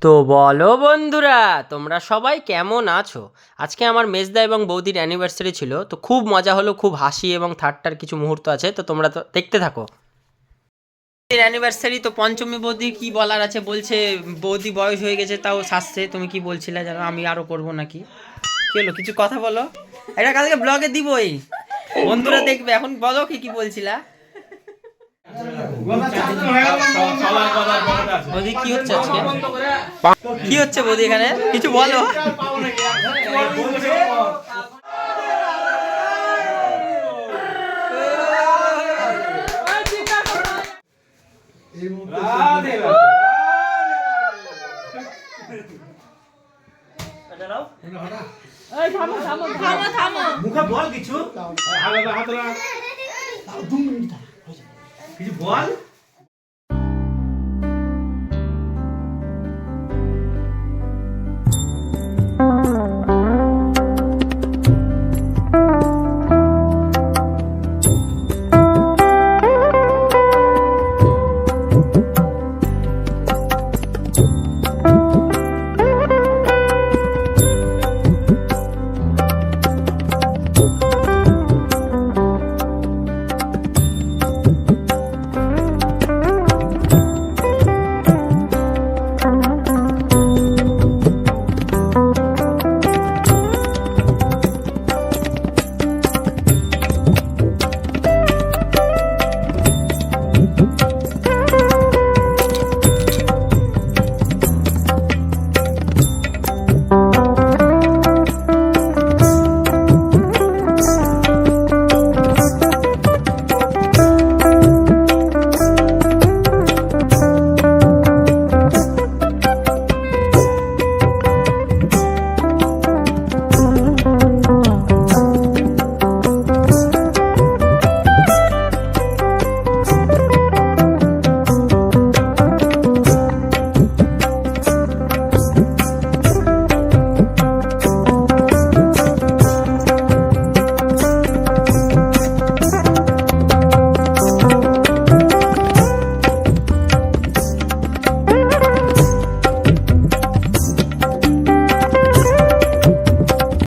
তো বলো বন্ধুরা, তোমরা সবাই কেমন আছো? আজকে আমার মেজদা এবং বৌদির অ্যানিভার্সারি ছিল, তো খুব মজা হলো, খুব হাসি এবং ঠাট্টার কিছু মুহূর্ত আছে, তো তোমরা তো দেখতে থাকো। অ্যানিভার্সারি তো পঞ্চমী বৌদি কি বলার আছে, বলছে বৌদি বয়স হয়ে গেছে তাও শাসছে। তুমি কি বলছিলে যেন আমি আরো করব নাকি? কি হলো, কিছু কথা বলো। এটা কালকে ব্লগে দিবই, বন্ধুরা দেখবে। এখন বলো কি কি বলছিলা। বৌদি কি হচ্ছে আজকে, কি হচ্ছে বৌদি এখানে কিছু বলো। মুখে বল কিছু, কিছু বল।